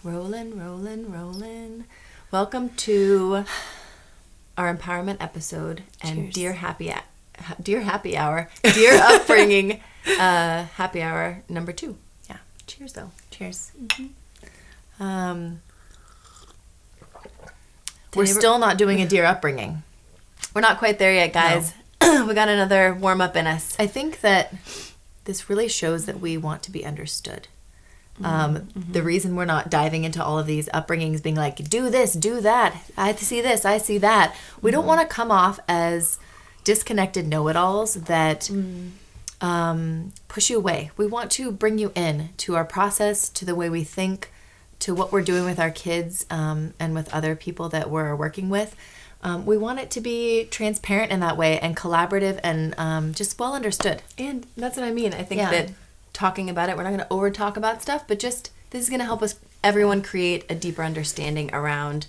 Rolling. Welcome to our empowerment episode and Cheers. Dear UpBringing happy hour number 2. Yeah. Cheers, though. Cheers. We're still not doing a dear upbringing. We're not quite there yet, guys. No. We got another warm up in us. I think that this really shows that we want to be understood. The reason we're not diving into all of these upbringings being like, do this, do that, I see this, I see that. We don't want to come off as disconnected know-it-alls that push you away. We want to bring you in to our process, to the way we think, to what we're doing with our kids and with other people that we're working with. We want it to be transparent in that way and collaborative and just well understood. And that's what I mean. I think that talking about it, we're not going to over talk about stuff, but just this is going to help us, everyone, create a deeper understanding around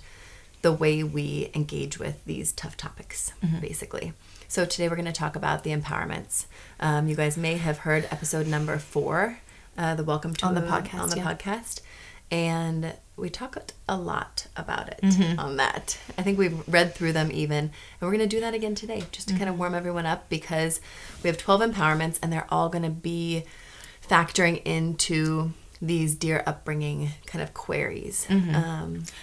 the way we engage with these tough topics, basically. So today we're going to talk about the empowerments. You guys may have heard episode number 4, the welcome to on the podcast. Podcast. And we talked a lot about it on that. I think we've read through them even. And we're going to do that again today just to kind of warm everyone up because we have 12 empowerments and they're all going to be factoring into these Dear Upbringing kind of queries.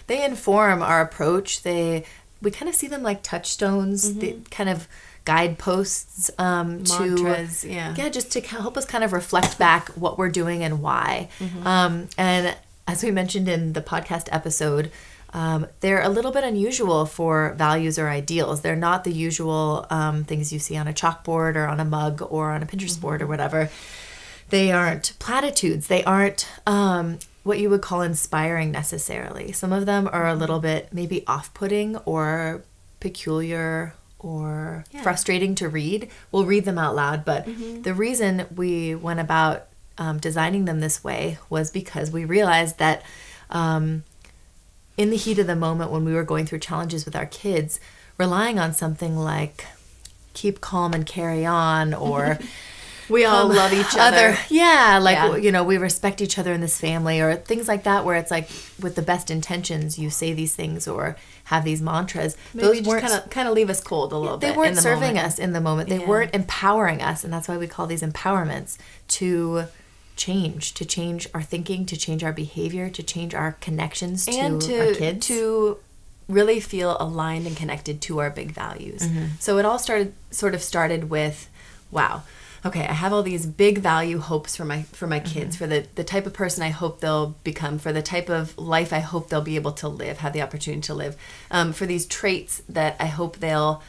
They inform our approach. We kind of see them like touchstones, the kind of guideposts mantras, just to help us kind of reflect back what we're doing and why. And as we mentioned in the podcast episode, they're a little bit unusual for values or ideals. They're not the usual things you see on a chalkboard or on a mug or on a Pinterest board or whatever. They aren't platitudes. They aren't what you would call inspiring necessarily. Some of them are a little bit maybe off-putting or peculiar or frustrating to read. We'll read them out loud, but the reason we went about designing them this way was because we realized that in the heat of the moment when we were going through challenges with our kids, relying on something like keep calm and carry on or we all love each other. We respect each other in this family or things like that where it's like with the best intentions you say these things or have these mantras. Maybe those weren't kind of leave us cold a little bit. They weren't serving us in the moment. They weren't empowering us, and that's why we call these empowerments to change our thinking, to change our behavior, to change our connections to our kids. To really feel aligned and connected to our big values. So it all started with, wow, okay, I have all these big value hopes for my kids, for the type of person I hope they'll become, for the type of life I hope they'll be able to live, have the opportunity to live, for these traits that I hope they'll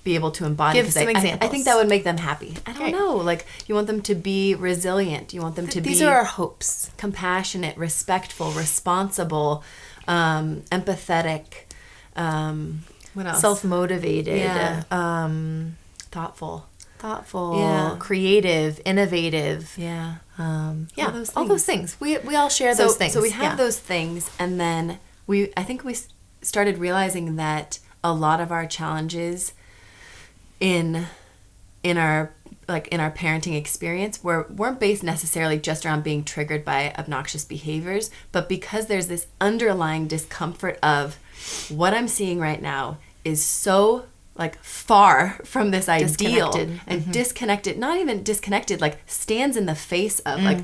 be able to embody. Give some examples. I think that would make them happy. I don't know. Like, you want them to be resilient. You want them to be... These are our hopes. Compassionate, respectful, responsible, empathetic, what else? self-motivated, thoughtful, creative, innovative. All those things. We all share those things. So we have those things, and then I think we started realizing that a lot of our challenges in our parenting experience weren't based necessarily just around being triggered by obnoxious behaviors, but because there's this underlying discomfort of what I'm seeing right now is so like far from this ideal and disconnected, not even disconnected, like stands in the face of like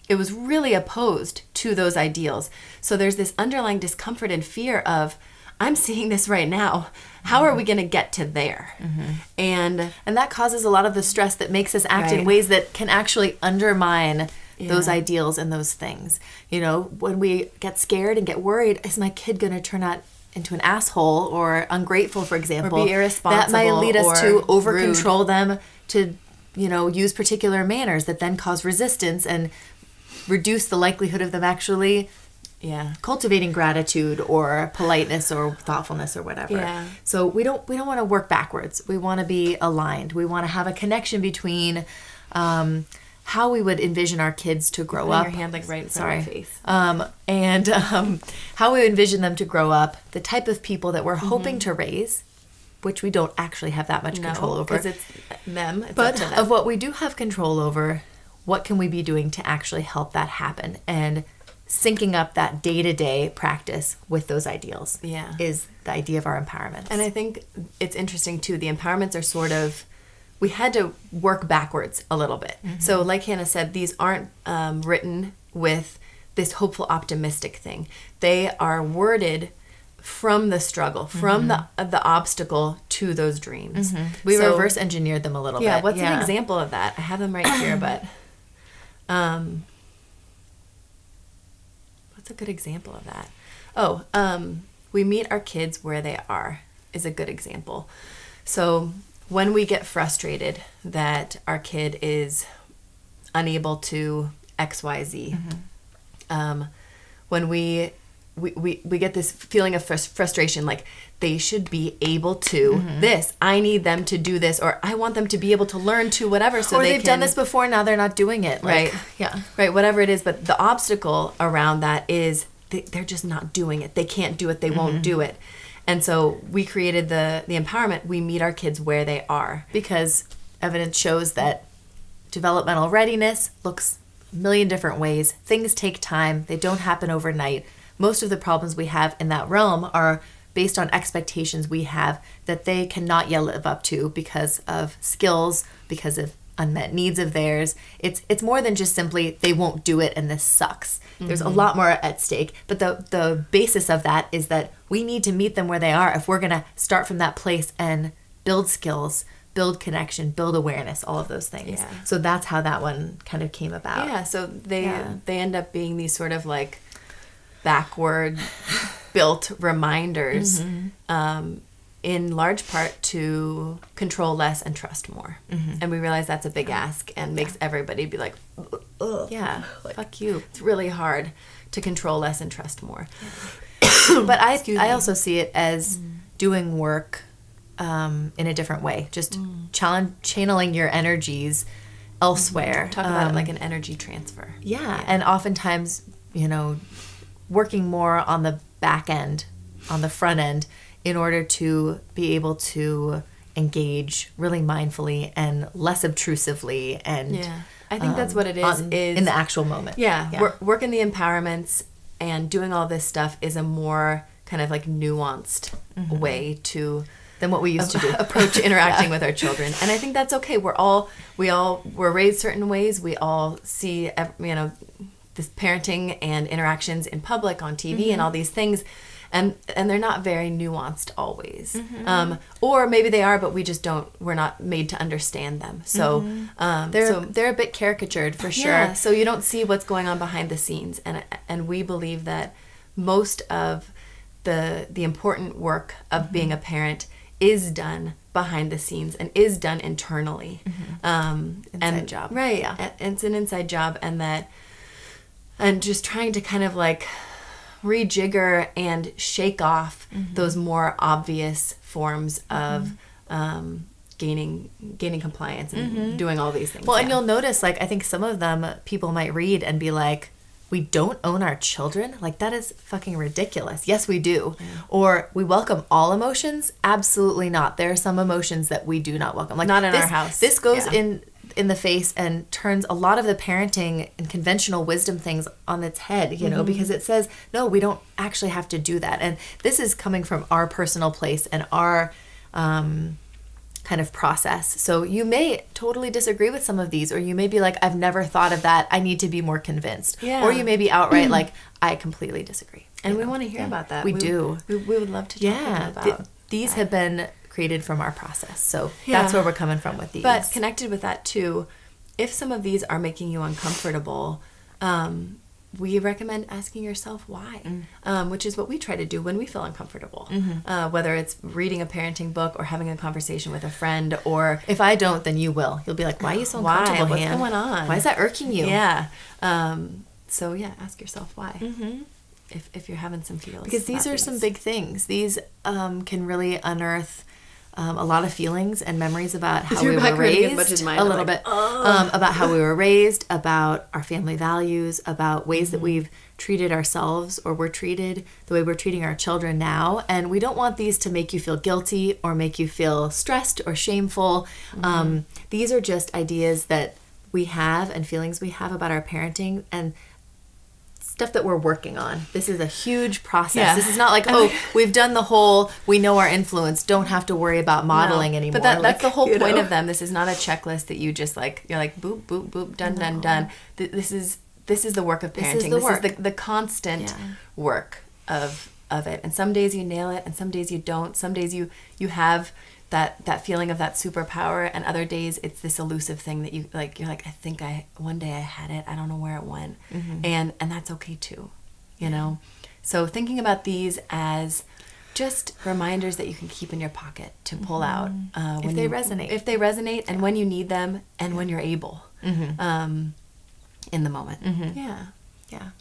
it was really opposed to those ideals. So there's this underlying discomfort and fear of I'm seeing this right now. How are we going to get to there? And that causes a lot of the stress that makes us act in ways that can actually undermine those ideals and those things. You know, when we get scared and get worried, is my kid going to turn out into an asshole or ungrateful, for example? Or be irresponsible. That might lead us to over-control rude. them, to, use particular manners that then cause resistance and reduce the likelihood of them actually cultivating gratitude or politeness or thoughtfulness or whatever. Yeah. So we don't want to work backwards. We want to be aligned. We want to have a connection between how we would envision our kids to grow up. Your hand like right in front of my face. And how we envision them to grow up, the type of people that we're hoping to raise, which we don't actually have that much control over. Because it's them. It's but up to them. Of what we do have control over, what can we be doing to actually help that happen? And syncing up that day-to-day practice with those ideals is the idea of our empowerments. And I think it's interesting too, the empowerments are sort of, we had to work backwards a little bit. So like Hannah said, these aren't written with this hopeful, optimistic thing. They are worded from the struggle, from the obstacle to those dreams. We reverse engineered them a little bit. What's an example of that? I have them right here, but what's a good example of that? We meet our kids where they are is a good example. So when we get frustrated that our kid is unable to XYZ, when we get this feeling of frustration, like they should be able to this. I need them to do this, or I want them to be able to learn to whatever. So they've done this before, now they're not doing it. Right. Right. Whatever it is. But the obstacle around that is they're just not doing it. They can't do it. They won't do it. And so we created the empowerment. We meet our kids where they are. Because evidence shows that developmental readiness looks a million different ways. Things take time. They don't happen overnight. Most of the problems we have in that realm are based on expectations we have that they cannot yet live up to because of skills, because of unmet needs of theirs. It's more than just simply they won't do it and this sucks. There's a lot more at stake. But the basis of that is that we need to meet them where they are if we're going to start from that place and build skills, build connection, build awareness, all of those things. Yeah. So that's how that one kind of came about. Yeah, so they end up being these sort of like backward built reminders in large part to control less and trust more. And we realize that's a big ask and makes everybody be like, ugh, like, fuck you. It's really hard to control less and trust more. But I also see it as doing work in a different way, just channeling your energies elsewhere. Talk about it like an energy transfer. And oftentimes, working more on the back end, on the front end, in order to be able to engage really mindfully and less obtrusively. And I think that's what it is in the actual moment. Working the empowerments and doing all this stuff is a more kind of like nuanced way to than what we used to do approach interacting with our children. And I think that's okay. We're raised certain ways. We all see this parenting and interactions in public on TV and all these things, and they're not very nuanced always. Or maybe they are, but we're not made to understand them. So they're a bit caricatured for sure. Yeah, so you don't see what's going on behind the scenes, and we believe that most of the important work of being a parent is done behind the scenes and is done internally. Inside job. Right. Yeah. It's an inside job, and just trying to kind of like rejigger and shake off those more obvious forms of gaining compliance and doing all these things. Well, and you'll notice, like, I think some of them people might read and be like, we don't own our children? Like, that is fucking ridiculous. Yes, we do. Yeah. Or we welcome all emotions? Absolutely not. There are some emotions that we do not welcome. Like, not in our house. This goes in the face and turns a lot of the parenting and conventional wisdom things on its head, because it says, no, we don't actually have to do that. And this is coming from our personal place and our kind of process. So you may totally disagree with some of these, or you may be like, I've never thought of that. I need to be more convinced. Yeah. Or you may be outright like, I completely disagree. And we want to hear about that. We do. We would love to talk about these have been created from our process. So that's where we're coming from with these. But connected with that too, if some of these are making you uncomfortable, we recommend asking yourself why, which is what we try to do when we feel uncomfortable, whether it's reading a parenting book or having a conversation with a friend, or if I don't, then you will. You'll be like, why are you so uncomfortable, What's going on? Why is that irking you? Yeah. So ask yourself why. If you're having some feels. Because these are some big things. These can really unearth a lot of feelings and memories about how we were raised, as much as mine, a little bit, about how we were raised, about our family values, about ways that we've treated ourselves or we're treated, the way we're treating our children now. And we don't want these to make you feel guilty or make you feel stressed or shameful. These are just ideas that we have and feelings we have about our parenting, and stuff that we're working on. This is a huge process. Yeah. This is not like, oh, we've done the whole, we know our influence, don't have to worry about modeling anymore. But that's the whole point know? of them. This is not a checklist that you just like, you're like, boop, boop, boop, done, done, done. This is the work of parenting. This is the constant work of it. And some days you nail it and some days you don't. Some days you have that feeling of that superpower, and other days it's this elusive thing that you're like, I think one day I had it, I don't know where it went. And that's okay too, you know. So thinking about these as just reminders that you can keep in your pocket to pull out if they resonate and when you need them and when you're able in the moment. Yeah.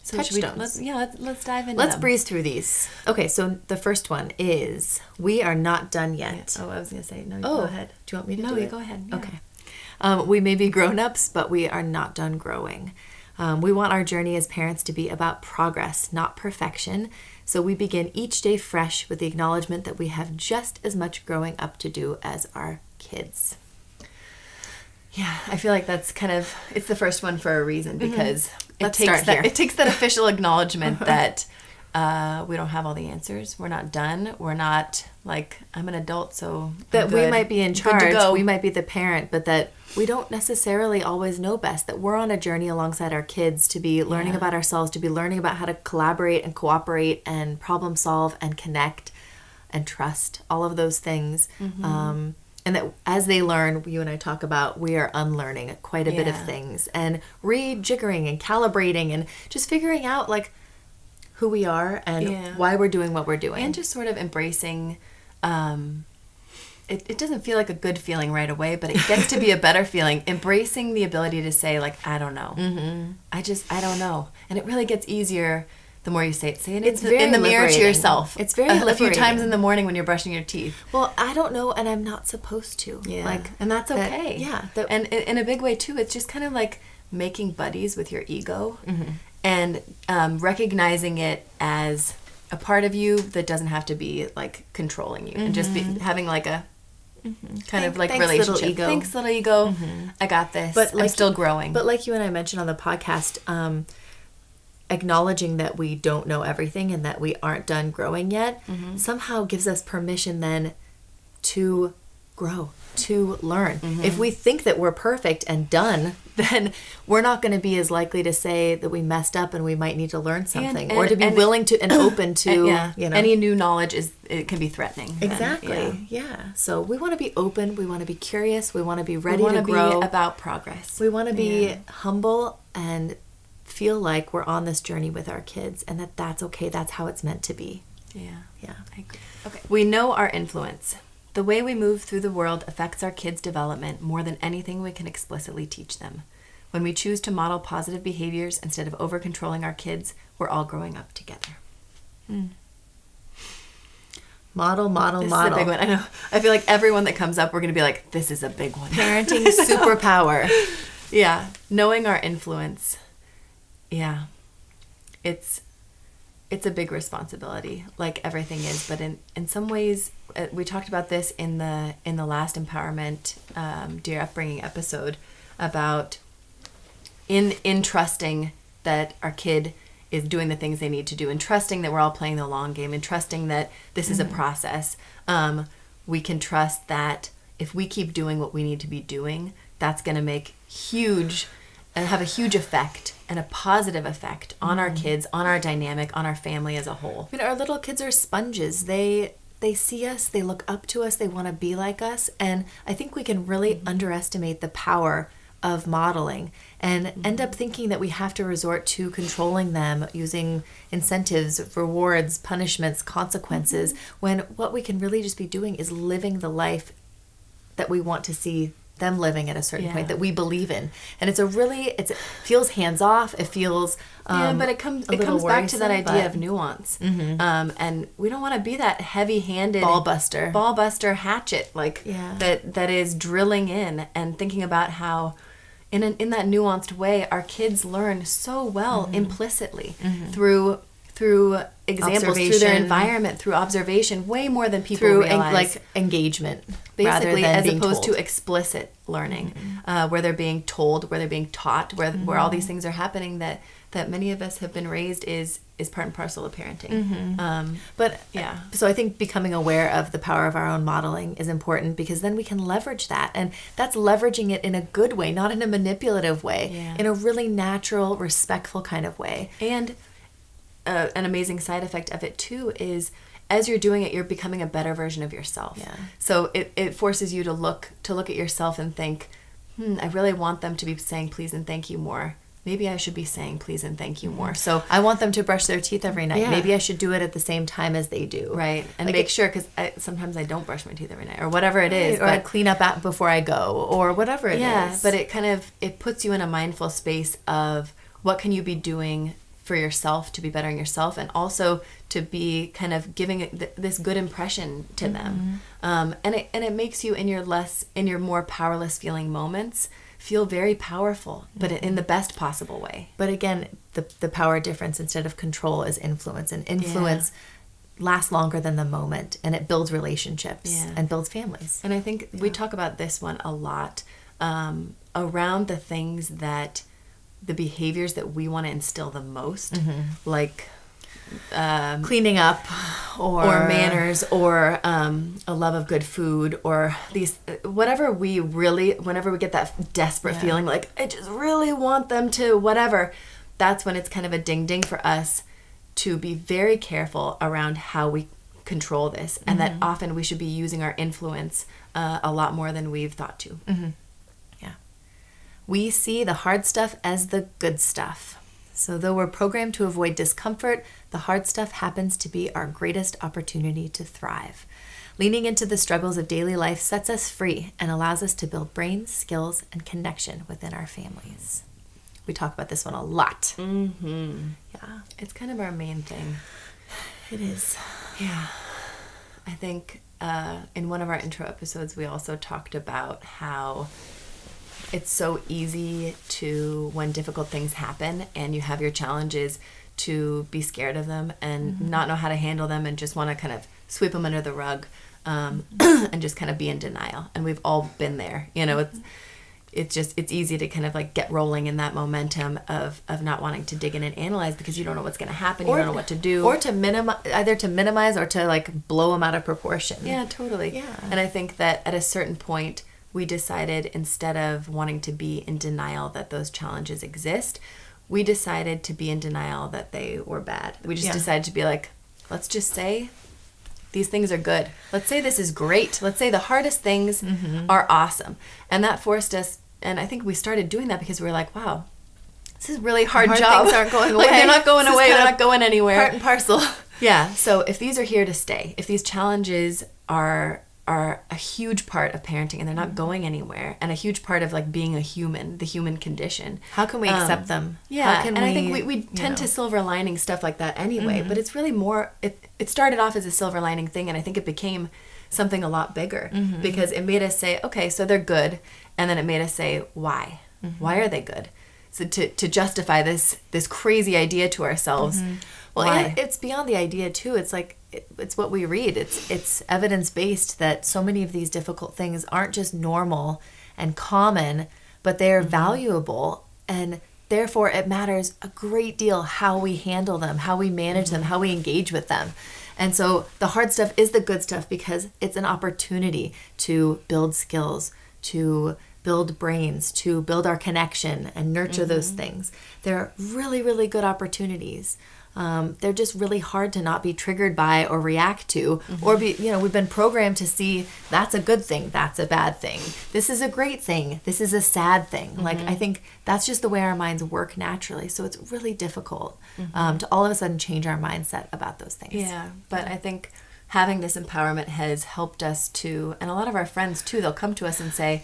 So Touchstones. let's dive into Let's them. breeze through these. Okay, so the first one is, we are not done yet. Oh, I was going to say, no, you go ahead. Do you want me to No, do you it? go ahead. Yeah. Okay. We may be grown-ups, but we are not done growing. We want our journey as parents to be about progress, not perfection. So we begin each day fresh with the acknowledgement that we have just as much growing up to do as our kids. Yeah, I feel like that's kind of, it's the first one for a reason, because it takes that official acknowledgement that we don't have all the answers. We're not done. We're not like, I'm an adult, so that we might be in charge, we might be the parent, but that we don't necessarily always know best, that we're on a journey alongside our kids to be learning about ourselves, to be learning about how to collaborate and cooperate and problem solve and connect and trust, all of those things. And that as they learn, you and I talk about, we are unlearning quite a bit of things and rejiggering and calibrating and just figuring out like who we are and why we're doing what we're doing. And just sort of embracing, it doesn't feel like a good feeling right away, but it gets to be a better feeling. Embracing the ability to say like, I don't know. I don't know. And it really gets easier the more you say it. Say it in the mirror to yourself. It's very liberating. A few times in the morning when you're brushing your teeth. Well, I don't know, and I'm not supposed to. And that's okay. And in a big way too, it's just kind of like making buddies with your ego and recognizing it as a part of you that doesn't have to be like controlling you, and just having like a kind of like relationship. Little ego. Thanks, little ego. I got this. But I'm still growing. But like you and I mentioned on the podcast, acknowledging that we don't know everything and that we aren't done growing yet somehow gives us permission then to grow, to learn. If we think that we're perfect and done, then we're not going to be as likely to say that we messed up and we might need to learn something, or to be willing to and open to, you know. Any new knowledge it can be threatening. Exactly. So we want to be open, we want to be curious, we want to be ready to grow. Be about progress. We want to be humble and feel like we're on this journey with our kids, and that's okay. That's how it's meant to be. I agree. Okay. We know our influence. The way we move through the world affects our kids' development more than anything we can explicitly teach them. When we choose to model positive behaviors instead of over-controlling our kids, we're all growing up together. Model. This is a big one. I know. I feel like everyone that comes up, we're going to be like, this is a big one. Parenting superpower. Knowing our influence. It's a big responsibility, like everything is. But in some ways, we talked about this in the last empowerment, Dear Upbringing episode, about in trusting that our kid is doing the things they need to do, and trusting that we're all playing the long game, and trusting that this is a process. We can trust that if we keep doing what we need to be doing, that's going to make have a huge effect and a positive effect on our kids, on our dynamic, on our family as a whole. I mean, our little kids are sponges. They see us, they look up to us, they want to be like us, and I think we can really underestimate the power of modeling and end up thinking that we have to resort to controlling them using incentives, rewards, punishments, consequences, when what we can really just be doing is living the life that we want to see them living at a certain point, that we believe in. And it feels hands off. It feels but it comes back to that idea of nuance. And we don't want to be that heavy-handed ball buster hatchet that is drilling in and thinking about how in that nuanced way our kids learn so well implicitly through examples, through their environment, through observation, way more than people realize. Like engagement, basically, as opposed to explicit learning, where they're being told, where they're being taught, where all these things are happening that that many of us have been raised is part and parcel of parenting. But Yeah. So I think becoming aware of the power of our own modeling is important, because then we can leverage that. And that's leveraging it in a good way, not in a manipulative way, Yeah. in a really natural, respectful kind of way. And an amazing side effect of it too is, as you're doing it, you're becoming a better version of yourself. Yeah. So it forces you to look at yourself and think, I really want them to be saying please and thank you more. Maybe I should be saying please and thank you more. So I want them to brush their teeth every night. Yeah. Maybe I should do it at the same time as they do. right, and Like make sure, because sometimes I don't brush my teeth every night or whatever it is. Or I clean up before I go, or whatever it is. Yeah, but it puts you in a mindful space of what can you be doing for yourself to be bettering yourself, and also to be kind of giving this good impression to them. And it makes you in your more powerless feeling moments feel very powerful, but in the best possible way. But again, the power difference instead of control is influence, and influence lasts longer than the moment, and it builds relationships and builds families. And I think we talk about this one a lot, around the things that the behaviors that we want to instill the most, like Cleaning up, or manners, or a love of good food, or these whenever we get that desperate feeling like I just really want them to whatever, that's when it's kind of a ding ding for us to be very careful around how we control this, and that often we should be using our influence a lot more than we've thought to. We see the hard stuff as the good stuff. So though we're programmed to avoid discomfort, the hard stuff happens to be our greatest opportunity to thrive. Leaning into the struggles of daily life sets us free and allows us to build brains, skills, and connection within our families. We talk about this one a lot. Yeah, it's kind of our main thing. It is. Yeah. I think in one of our intro episodes, we also talked about how it's so easy to, when difficult things happen and you have your challenges, to be scared of them and not know how to handle them and just want to kind of sweep them under the rug, and just kind of be in denial. And we've all been there. You know, it's easy to kind of like get rolling in that momentum of not wanting to dig in and analyze, because you don't know what's going to happen. You don't know what to do. Or to minimize or to like blow them out of proportion. Yeah, totally. Yeah. And I think that at a certain point, we decided, instead of wanting to be in denial that those challenges exist, we decided to be in denial that they were bad. We just decided to be like, let's just say these things are good. Let's say this is great. Let's say the hardest things are awesome. And that forced us, and I think we started doing that because we were like, wow, this is a really hard job. Things aren't going away. Like, they're not going away. They're not going anywhere. Part and parcel. Yeah. So if these are here to stay, if these challenges are a huge part of parenting and they're not going anywhere, and a huge part of like being a human, the human condition, How can we accept them? yeah. How can I think we tend to silver lining stuff like that anyway, but it's really more, it started off as a silver lining thing, and I think it became something a lot bigger, because it made us say, okay, so they're good, and then it made us say, why? Why are they good? So to justify this crazy idea to ourselves. Well, why? and it's beyond the idea too. It's like it's what we read. It's evidence-based that so many of these difficult things aren't just normal and common, but they are valuable, and therefore it matters a great deal how we handle them, how we manage them, how we engage with them. And so the hard stuff is the good stuff, because it's an opportunity to build skills, to build brains, to build our connection and nurture those things. They're really, really good opportunities. They're just really hard to not be triggered by or react to, or be, we've been programmed to see that's a good thing, that's a bad thing, this is a great thing, this is a sad thing. Like, I think that's just the way our minds work naturally. So it's really difficult to all of a sudden change our mindset about those things. Yeah, but I think having this empowerment has helped us to, and a lot of our friends too, they'll come to us and say,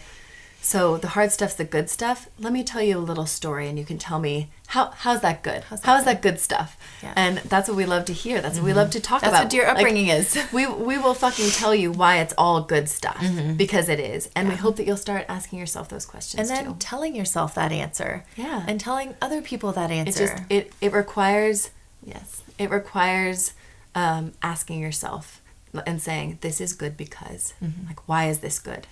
so the hard stuff's the good stuff. Let me tell you a little story, and you can tell me how's that good? How's that good stuff? Yeah. And that's what we love to hear. That's what we love to talk That's about. what your upbringing is. We will fucking tell you why it's all good stuff, because it is. And we hope that you'll start asking yourself those questions And then too. telling yourself that answer. Yeah. And telling other people that answer. It requires asking yourself and saying, this is good because, like, why is this good?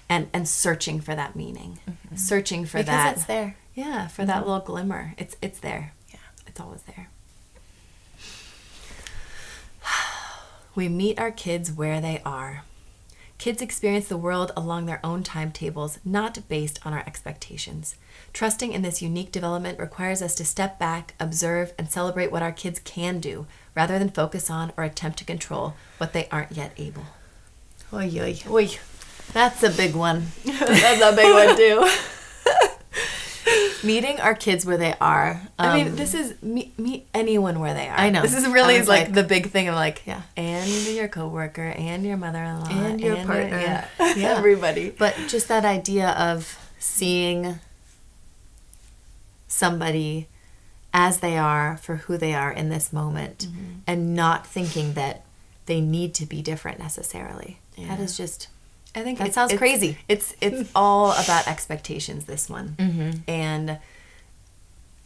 And searching for that meaning, searching for because that. it's there. Yeah, for that little glimmer. It's there. Yeah. It's always there. We meet our kids where they are. Kids experience the world along their own timetables, not based on our expectations. Trusting in this unique development requires us to step back, observe, and celebrate what our kids can do, rather than focus on or attempt to control what they aren't yet able. Oy, oy. Oy. That's a big one. That's a big one, too. Meeting our kids where they are. I mean, this is meet anyone where they are. I know. This is really like the big thing of like, yeah. And your coworker, and your mother-in-law, and your partner. Yeah. Yeah. Everybody. But just that idea of seeing somebody as they are for who they are in this moment, and not thinking that they need to be different necessarily. Yeah. That is just... I think that sounds crazy. It's all about expectations, this one. And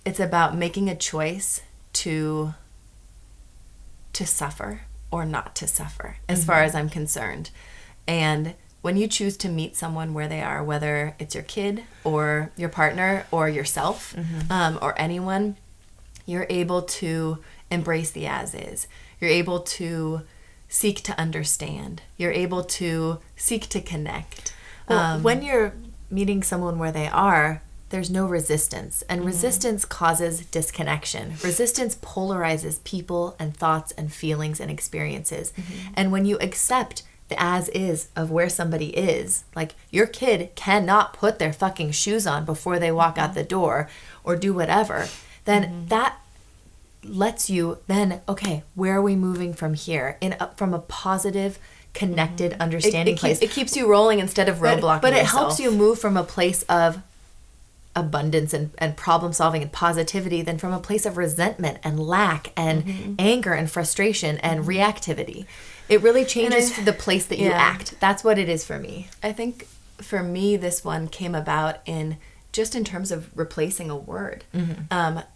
it's about making a choice to suffer or not to suffer, as far as I'm concerned. And when you choose to meet someone where they are, whether it's your kid or your partner or yourself, or anyone, you're able to embrace the as is. You're able to seek to understand. You're able to seek to connect. Well, when you're meeting someone where they are, there's no resistance. And resistance causes disconnection. Resistance polarizes people and thoughts and feelings and experiences. And when you accept the as is of where somebody is, like your kid cannot put their fucking shoes on before they walk out the door or do whatever, then that lets you then, okay, where are we moving from here? From a positive, connected, understanding place. It keeps you rolling instead of roadblocking But it yourself. helps you move from a place of abundance and problem solving and positivity than from a place of resentment and lack and anger and frustration and reactivity. It really changes the place that you act. That's what it is for me. I think for me, this one came about in terms of replacing a word.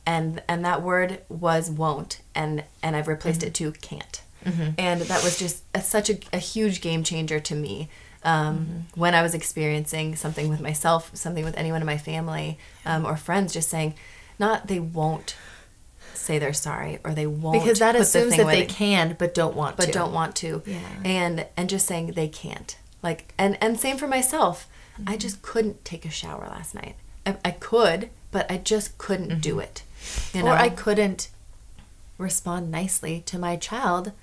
And that word was won't, and I've replaced it to can't. And that was just such a huge game changer to me. When I was experiencing something with myself, something with anyone in my family, or friends, just saying, not they won't say they're sorry, or they won't, because that put assumes the that thing they can but don't want to. Yeah. And just saying they can't, like, and same for myself. I just couldn't take a shower last night. I could, but I just couldn't do it. You know? Or I couldn't respond nicely to my child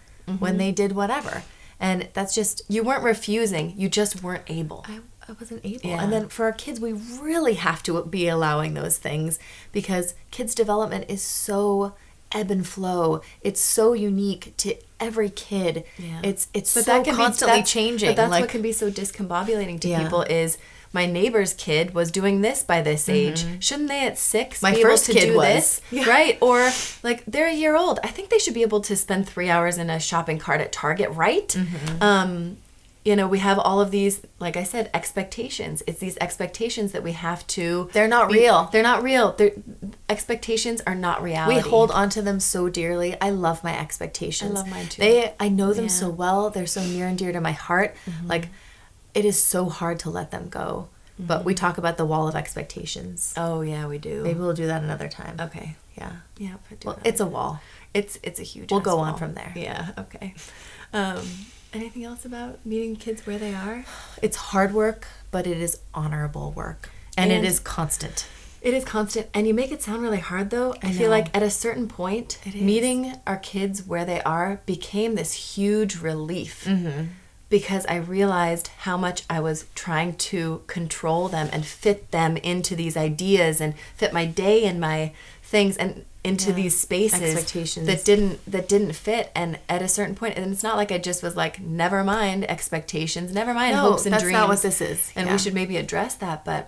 when they did whatever. And that's just... You weren't refusing. You just weren't able. I wasn't able. Yeah. And then for our kids, we really have to be allowing those things, because kids' development is so ebb and flow. It's so unique to every kid. Yeah. It's so constantly changing. But that's what can be so discombobulating to people is... My neighbor's kid was doing this by this age. Shouldn't they at 6 My be able first to kid do was. this? Yeah. Right? Or like they're a year old. I think they should be able to spend 3 hours in a shopping cart at Target, right? We have all of these, like I said, expectations. It's these expectations that we have to... They're not real. They're not real. Expectations are not reality. We hold on to them so dearly. I love my expectations. I love mine too. I know them so well. They're so near and dear to my heart. Like, it is so hard to let them go. But we talk about the wall of expectations. Oh, yeah, we do. Maybe we'll do that another time. Okay. Yeah. Yeah. Well, it's a wall. It's a huge... We'll go wall. on from there. Yeah. Okay. Anything else about meeting kids where they are? It's hard work, but it is honorable work. And it is constant. It is constant. And you make it sound really hard, though. I feel like at a certain point, meeting our kids where they are became this huge relief. Because I realized how much I was trying to control them and fit them into these ideas and fit my day and my things and into these spaces expectations that didn't fit. And at a certain point, and it's not like I just was like, never mind expectations, never mind hopes and dreams. That's not what this is. And we should maybe address that, but...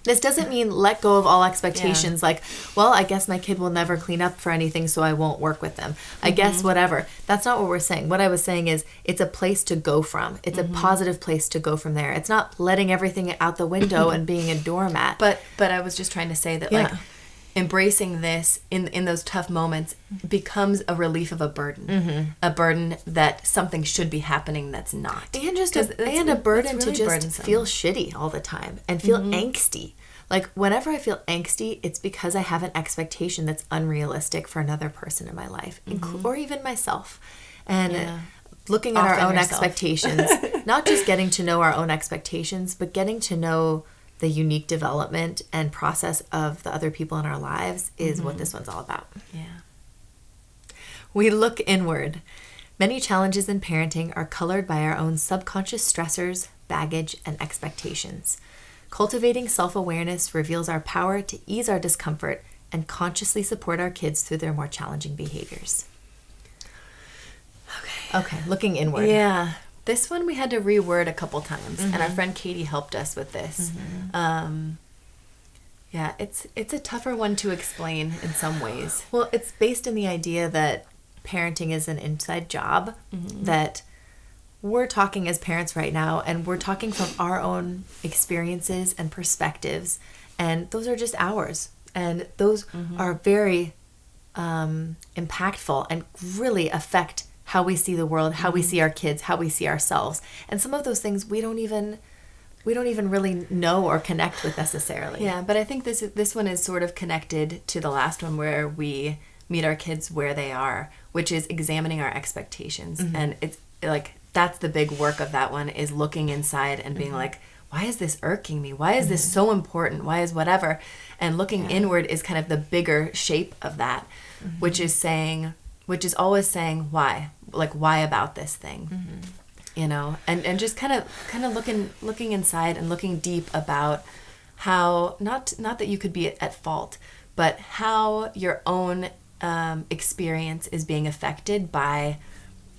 This doesn't mean let go of all expectations, like, well, I guess my kid will never clean up for anything, so I won't work with them. I guess whatever. That's not what we're saying. What I was saying is it's a place to go from. It's a positive place to go from there. It's not letting everything out the window and being a doormat. But I was just trying to say that, like, embracing this in those tough moments becomes a relief of a burden. A burden that something should be happening that's not. And just a burden to really just burdensome. feel shitty all the time and feel angsty. Like, whenever I feel angsty, it's because I have an expectation that's unrealistic for another person in my life, or even myself. And looking at our own expectations, not just getting to know our own expectations, but getting to know the unique development and process of the other people in our lives is what this one's all about. Yeah. We look inward. Many challenges in parenting are colored by our own subconscious stressors, baggage, and expectations. Cultivating self-awareness reveals our power to ease our discomfort and consciously support our kids through their more challenging behaviors. Okay, looking inward. Yeah. This one we had to reword a couple times, and our friend Katie helped us with this. Yeah, it's a tougher one to explain in some ways. Well, it's based in the idea that parenting is an inside job, that we're talking as parents right now, and we're talking from our own experiences and perspectives, and those are just ours. And those are very impactful and really affect how we see the world, how we see our kids, how we see ourselves. And some of those things we don't even really know or connect with necessarily. Yeah, but I think this one is sort of connected to the last one, where we meet our kids where they are, which is examining our expectations. And it's like, that's the big work of that one, is looking inside and being like, why is this irking me? Why is this so important? Why is whatever? And looking inward is kind of the bigger shape of that, which is always saying why, like, why about this thing, you know, and just kind of looking inside and looking deep about how, not that you could be at fault, but how your own experience is being affected by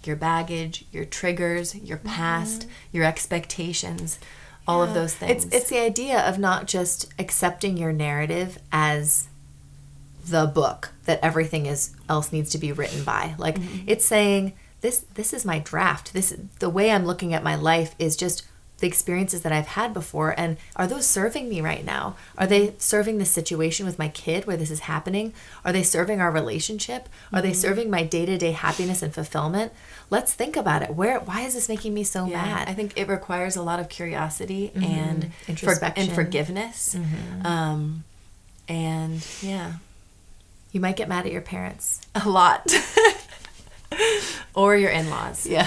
your baggage, your triggers, your past, your expectations, all of those things. It's the idea of not just accepting your narrative as the book that everything else needs to be written by. Like, it's saying, this is my draft. The way I'm looking at my life is just the experiences that I've had before, and are those serving me right now? Are they serving the situation with my kid where this is happening? Are they serving our relationship? Are they serving my day-to-day happiness and fulfillment? Let's think about it. Why is this making me so mad? I think it requires a lot of curiosity and introspection and forgiveness. And yeah, you might get mad at your parents a lot, or your in-laws. Yeah,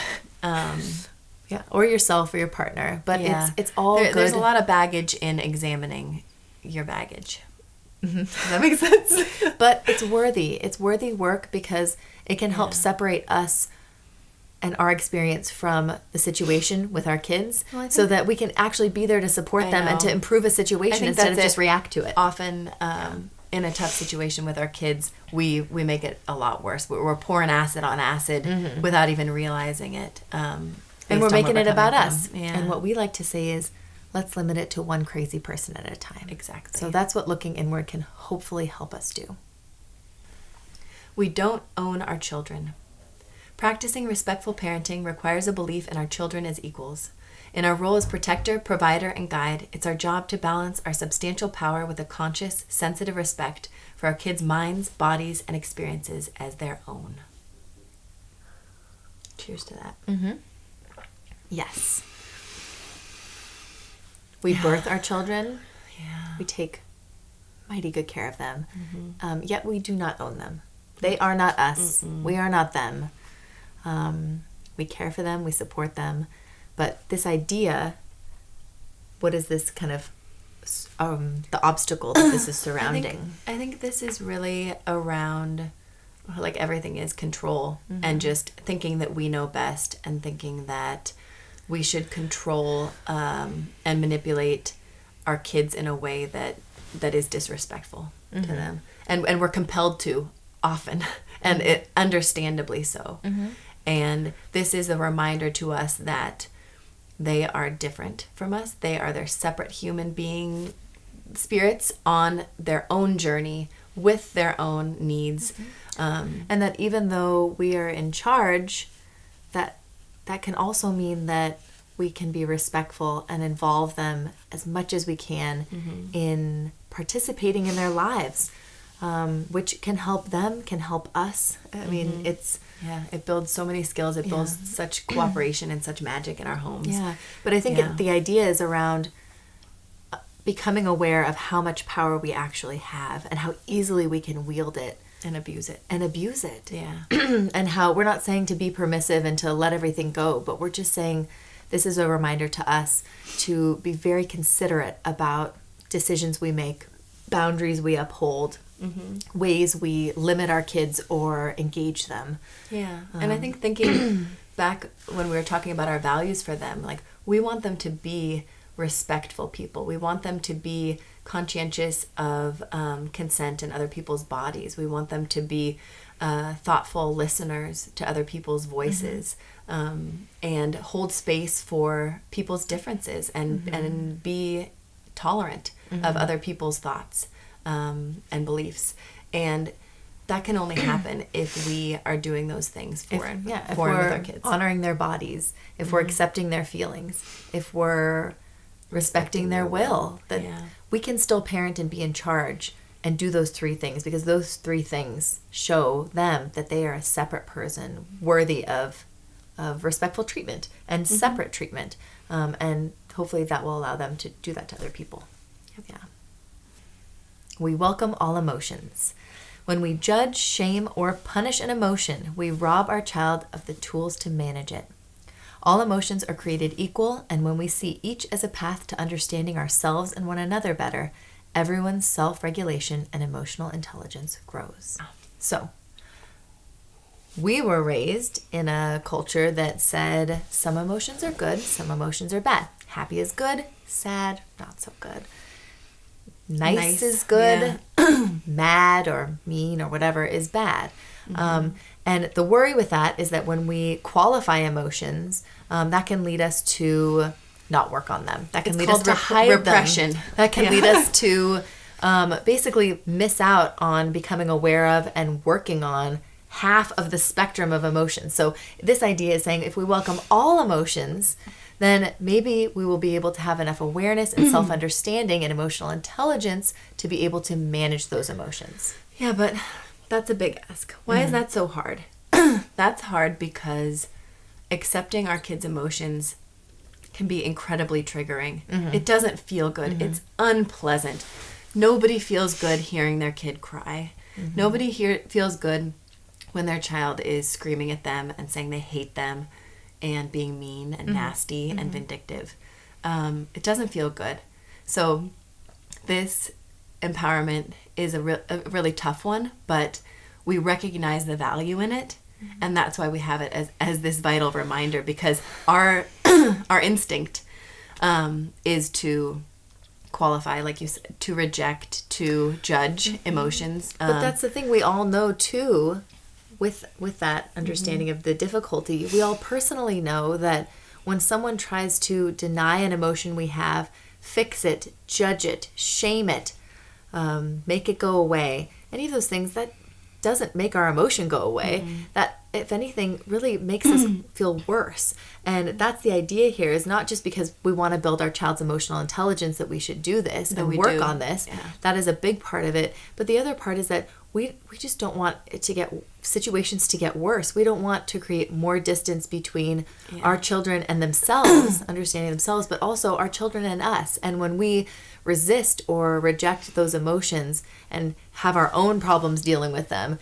or yourself or your partner. But it's all good. There's a lot of baggage in examining your baggage. Does that make sense? But it's worthy. It's worthy work because it can help separate us and our experience from the situation with our kids, so that we can actually be there to support them and to improve a situation instead of just react to it. Often, in a tough situation with our kids, we make it a lot worse. We're pouring acid on acid without even realizing it. And we're making it about us. Yeah. And what we like to say is, let's limit it to one crazy person at a time. Exactly. So that's what looking inward can hopefully help us do. We don't own our children. Practicing respectful parenting requires a belief in our children as equals. In our role as protector, provider, and guide, it's our job to balance our substantial power with a conscious, sensitive respect for our kids' minds, bodies, and experiences as their own. Cheers to that. Yes. We birth our children. Yeah. We take mighty good care of them. Yet we do not own them. They are not us. We are not them. We care for them. We support them. But this idea, what is this kind of the obstacle that this is surrounding? I think this is really around, like, everything is control, and just thinking that we know best, and thinking that we should control and manipulate our kids in a way that is disrespectful to them, and we're compelled to often, and it understandably so. And this is a reminder to us that they are different from us. They are their separate human being spirits on their own journey with their own needs. And that even though we are in charge, that can also mean that we can be respectful and involve them as much as we can in participating in their lives, which can help them, can help us. I mean, it builds so many skills. It builds such cooperation and such magic in our homes. Yeah, but I think the idea is around becoming aware of how much power we actually have and how easily we can wield it And abuse it. Yeah. And how we're not saying to be permissive and to let everything go, but we're just saying this is a reminder to us to be very considerate about decisions we make, boundaries we uphold, ways we limit our kids or engage them. Yeah. And I think thinking back when we were talking about our values for them, like we want them to be respectful people. We want them to be conscientious of consent in other people's bodies. We want them to be thoughtful listeners to other people's voices, and hold space for people's differences, and be tolerant of other people's thoughts and beliefs. And that can only happen if we are doing those things for and with our kids. Honoring their bodies, if we're accepting their feelings, if we're respecting their will, that we can still parent and be in charge and do those three things, because those three things show them that they are a separate person worthy of respectful treatment and separate treatment. And hopefully that will allow them to do that to other people. Yeah. We welcome all emotions. When we judge, shame, or punish an emotion, we rob our child of the tools to manage it. All emotions are created equal, and when we see each as a path to understanding ourselves and one another better, everyone's self-regulation and emotional intelligence grows. So, we were raised in a culture that said some emotions are good, some emotions are bad. Happy is good, sad, not so good. Nice is good, mad or mean or whatever is bad. And the worry with that is that when we qualify emotions, that can lead us to not work on them. That can lead us to hide repression. them. That can lead us to basically miss out on becoming aware of and working on half of the spectrum of emotions. So this idea is saying if we welcome all emotions, then maybe we will be able to have enough awareness and self-understanding and emotional intelligence to be able to manage those emotions. Yeah, but that's a big ask. Why is that so hard? That's hard because accepting our kids' emotions can be incredibly triggering. It doesn't feel good. It's unpleasant. Nobody feels good hearing their kid cry. Nobody feels good when their child is screaming at them and saying they hate them and being mean and nasty and vindictive. It doesn't feel good. So this empowerment is a really tough one, but we recognize the value in it, and that's why we have it as this vital reminder, because our instinct is to qualify, like you said, to reject, to judge emotions. But that's the thing, we all know too, with that understanding of the difficulty, we all personally know that when someone tries to deny an emotion we have, fix it, judge it, shame it, make it go away, any of those things, that doesn't make our emotion go away. That, if anything, really makes us feel worse. And that's the idea here, is not just because we want to build our child's emotional intelligence that we should do this and work on this. Yeah. That is a big part of it. But the other part is that we just don't want it to get situations to get worse. We don't want to create more distance between our children and themselves, understanding themselves, but also our children and us. And when we resist or reject those emotions and have our own problems dealing with them,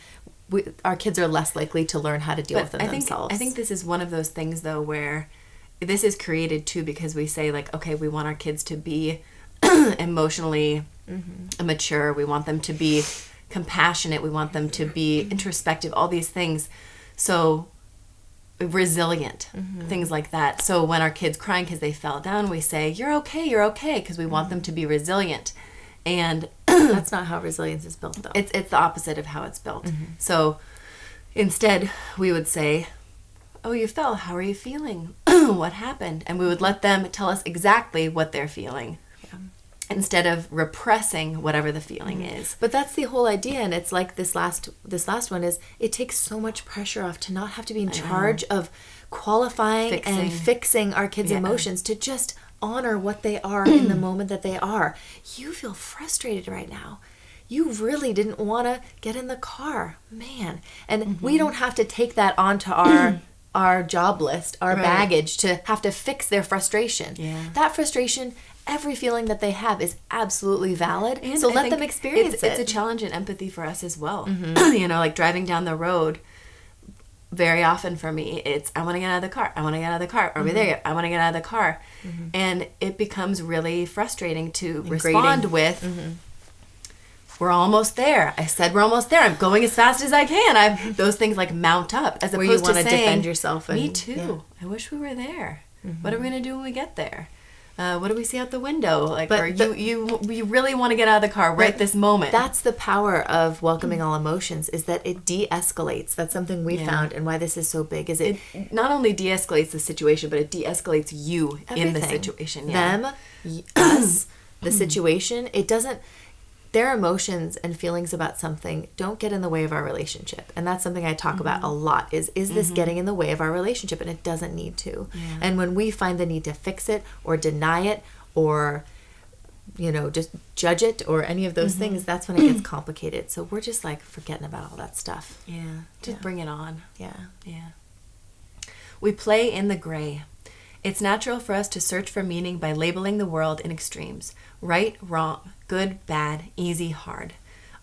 our kids are less likely to learn how to deal with them themselves. I think this is one of those things, though, where this is created too because we say, like, okay, we want our kids to be emotionally mature. We want them to be compassionate. We want them to be introspective, all these things. So resilient, things like that. So when our kids crying because they fell down, we say, you're okay, because we want them to be resilient. And that's not how resilience is built, though. It's the opposite of how it's built. So instead, we would say, oh, you fell. How are you feeling? What happened? And we would let them tell us exactly what they're feeling, instead of repressing whatever the feeling is. But that's the whole idea, and it's like this last one is, it takes so much pressure off to not have to be in charge of qualifying and fixing our kids' emotions, to just honor what they are in the moment that they are. You feel frustrated right now. You really didn't want to get in the car, man. And we don't have to take that onto our job list, our baggage, to have to fix their frustration. That frustration, every feeling that they have is absolutely valid. And So I let think them experience it. It's a challenge in empathy for us as well. You know, like driving down the road, very often for me, it's, I want to get out of the car. I want to get out of the car. Are we there yet? I want to get out of the car. And it becomes really frustrating to respond with, we're almost there. I said we're almost there. I'm going as fast as I can. Those things like mount up as Where opposed you to want to saying, defend yourself. me too. I wish we were there. What are we going to do when we get there? What do we see out the window? Like, But or you really want to get out of the car right this moment. That's the power of welcoming all emotions, is that it de-escalates. That's something we found, and why this is so big is it not only de-escalates the situation, but it de-escalates you in the situation. Them, us, the situation. It doesn't. Their emotions and feelings about something don't get in the way of our relationship. And that's something I talk about a lot is this getting in the way of our relationship? And it doesn't need to. Yeah. And when we find the need to fix it or deny it or, you know, just judge it or any of those things, that's when it gets complicated. So we're just like forgetting about all that stuff. Yeah. Just bring it on. Yeah. Yeah. We play in the gray. It's natural for us to search for meaning by labeling the world in extremes. Right, wrong, good, bad, easy, hard.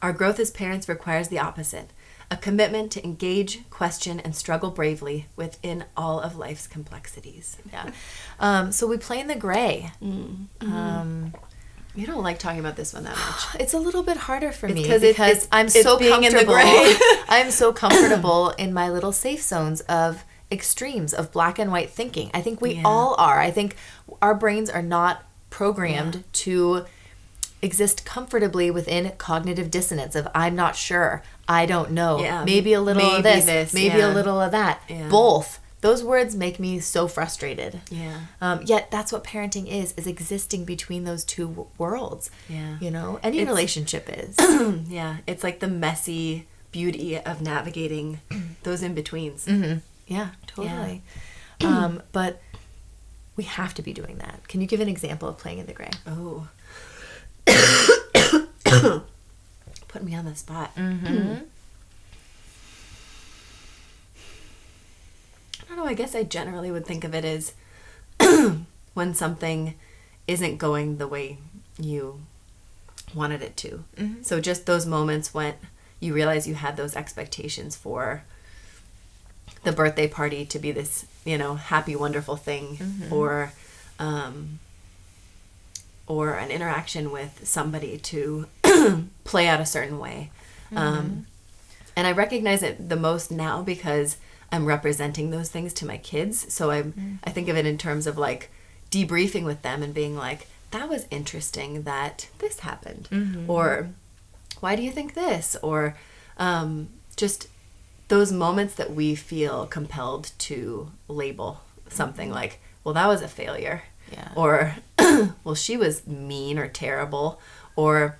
Our growth as parents requires the opposite. A commitment to engage, question, and struggle bravely within all of life's complexities. Yeah. So we play in the gray. You don't like talking about this one that much. It's a little bit harder for me because I'm it's so being in the comfortable. gray. I'm so comfortable in my little safe zones of extremes of black and white thinking. I think we all are. I think our brains are not programmed to exist comfortably within cognitive dissonance of I'm not sure, I don't know, maybe a little of this, maybe a little of that. Both. Those words make me so frustrated. Yet that's what parenting is existing between those two worlds. You know, any relationship is. It's like the messy beauty of navigating those in-betweens. Yeah, totally. But we have to be doing that. Can you give an example of playing in the gray? Oh. Put me on the spot. I don't know. I guess I generally would think of it as when something isn't going the way you wanted it to. So just those moments when you realize you had those expectations for the birthday party to be this, you know, happy, wonderful thing, or an interaction with somebody to play out a certain way. And I recognize it the most now because I'm representing those things to my kids. So I think of it in terms of like debriefing with them and being like, that was interesting that this happened. Or why do you think this? Or just those moments that we feel compelled to label something like, well, that was a failure. Or, well, she was mean or terrible. Or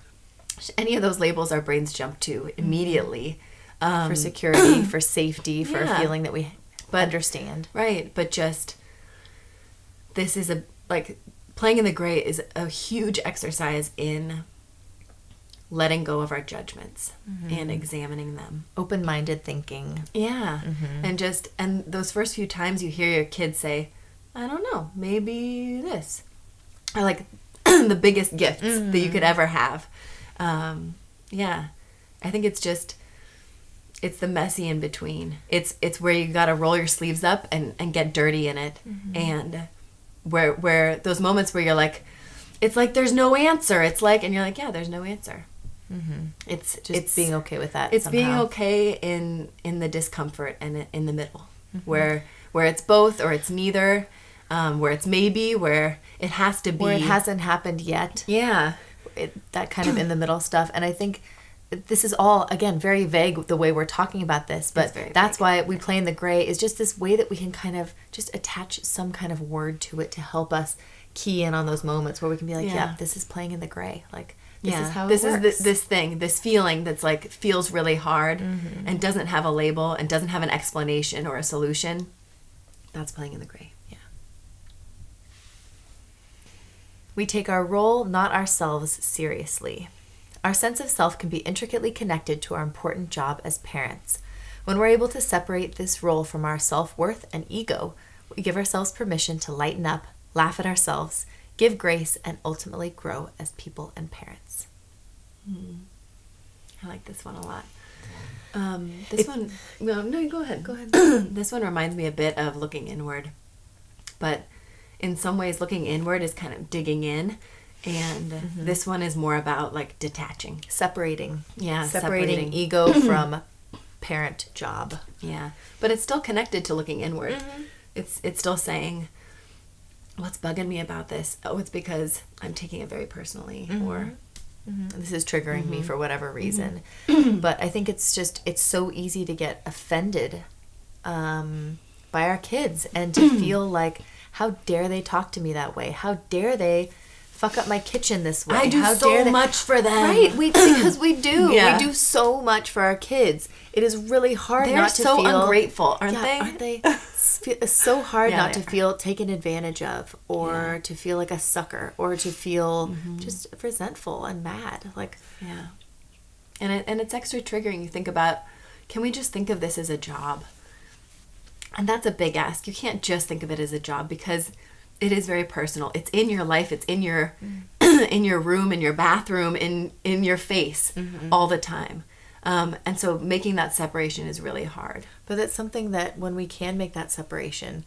any of those labels our brains jump to immediately. For security, for safety, for a feeling that we understand. Right. But just, this is playing in the gray is a huge exercise in letting go of our judgments and examining them. Open-minded thinking. Yeah. And those first few times you hear your kids say, I don't know, maybe this. Are like the biggest gifts that you could ever have. I think it's just, it's the messy in between. It's where you got to roll your sleeves up and get dirty in it. And where those moments where you're like, it's like there's no answer. It's like, and you're like, yeah, there's no answer. It's being okay with that. It's somehow. being okay in the discomfort and in the middle, where it's both or it's neither, where it's maybe, where it has to be, where it hasn't happened yet. Yeah, that kind of in the middle stuff. And I think this is all, again, very vague the way we're talking about this, but that's why we play in the gray is just this way that we can kind of just attach some kind of word to it to help us key in on those moments where we can be like, yeah, this is playing in the gray. Like, this is how it works. This is this thing, this feeling that's like feels really hard and doesn't have a label and doesn't have an explanation or a solution. That's playing in the gray. Yeah. We take our role, not ourselves, seriously. Our sense of self can be intricately connected to our important job as parents. When we're able to separate this role from our self-worth and ego, we give ourselves permission to lighten up, laugh at ourselves, give grace, and ultimately grow as people and parents. I like this one a lot. This one, no, go ahead. Go ahead. This one reminds me a bit of looking inward, but in some ways, looking inward is kind of digging in, and this one is more about like detaching, Separating. Yeah, Separating ego from parent job. Yeah, but it's still connected to looking inward. It's still saying, what's bugging me about this? Oh, it's because I'm taking it very personally, or This is triggering me for whatever reason. But I think it's so easy to get offended by our kids and to feel like, how dare they talk to me that way? How dare they fuck up my kitchen this way? I do How so dare they... much for them. Right, because we do. Yeah. We do so much for our kids. It is really hard They're not to so feel... ungrateful, aren't they? Aren't they? It's so hard Yeah, not to they are. feel taken advantage of, or to feel like a sucker, or to feel just resentful and mad. Like, Yeah. And it's extra triggering. You think about, can we just think of this as a job? And that's a big ask. You can't just think of it as a job, because it is very personal. It's in your life. It's in your in your room, in your bathroom, in your face all the time. And so making that separation is really hard. but it's something that when we can make that separation,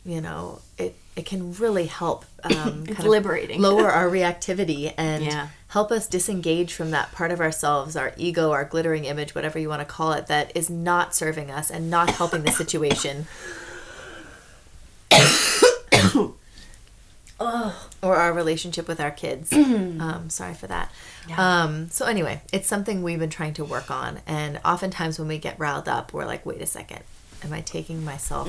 you know, it can really help It's liberating. lower our reactivity and Yeah. help us disengage from that part of ourselves, our ego, our glittering image, whatever you want to call it, that is not serving us and not helping the situation. Or our relationship with our kids. Sorry for that. Yeah. So anyway, it's something we've been trying to work on. And oftentimes when we get riled up, we're like, wait a second. Am I taking myself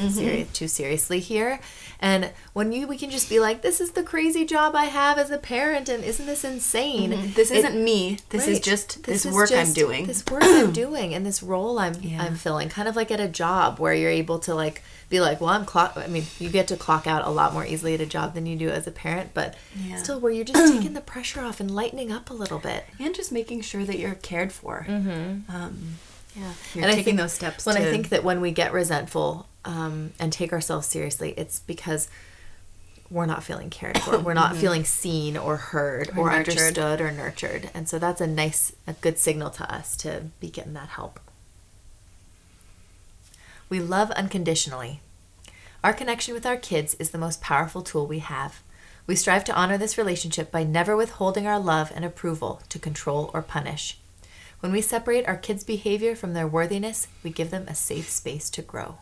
too seriously here? And when we can just be like, this is the crazy job I have as a parent, and isn't this insane? This isn't me. This is Right. just This this is work I'm just doing. This work I'm doing, and this role I'm Yeah. filling. Kind of like at a job where you're able to like be like, well, I mean, you get to clock out a lot more easily at a job than you do as a parent, but Yeah. still, where you're just taking the pressure off and lightening up a little bit. And just making sure that you're cared for. Yeah, You're and I taking think those steps When I to- think that when we get resentful and take ourselves seriously, it's because we're not feeling cared for. We're not feeling seen or heard or nurtured. understood or nurtured, and so that's a good signal to us to be getting that help. We love unconditionally. Our connection with our kids is the most powerful tool we have. We strive to honor this relationship by never withholding our love and approval to control or punish. When we separate our kids' behavior from their worthiness, we give them a safe space to grow.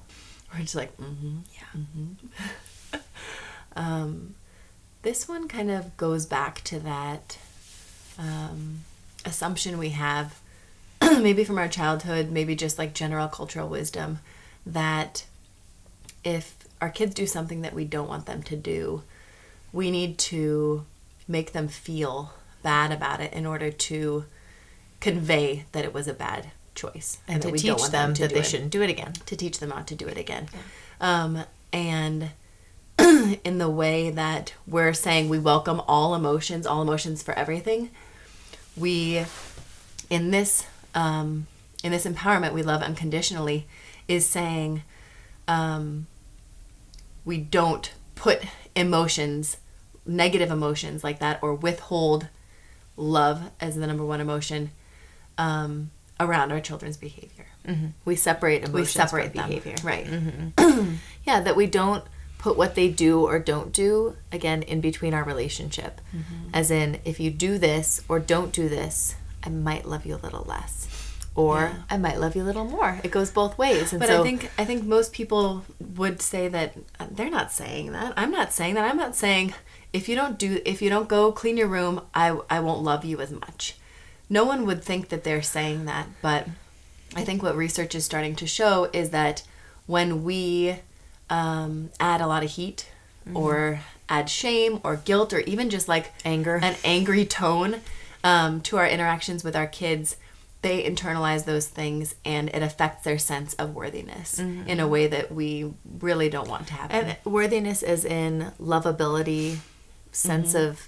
We're just like, this one kind of goes back to that assumption we have, maybe from our childhood, maybe just like general cultural wisdom, that if our kids do something that we don't want them to do, we need to make them feel bad about it in order to convey that it was a bad choice And that to we teach don't want them to that do they it. shouldn't do it again. To teach them not to do it again. And in the way that we're saying we welcome all emotions for everything, we in this empowerment we love unconditionally is saying we don't put emotions, negative emotions like that, or withhold love as the number one emotion around our children's behavior. We separate emotions separate from them. behavior. Right. Yeah, that we don't put what they do or don't do, again, in between our relationship. As in, if you do this or don't do this, I might love you a little less. Or Yeah. I might love you a little more. It goes both ways. And But so, I think most people would say that they're not saying that. I'm not saying that. I'm not saying if you don't go clean your room, I won't love you as much. No one would think that they're saying that, but I think what research is starting to show is that when we add a lot of heat or add shame or guilt or even just like Anger. an angry tone to our interactions with our kids, they internalize those things and it affects their sense of worthiness in a way that we really don't want to happen. and worthiness as in lovability, sense of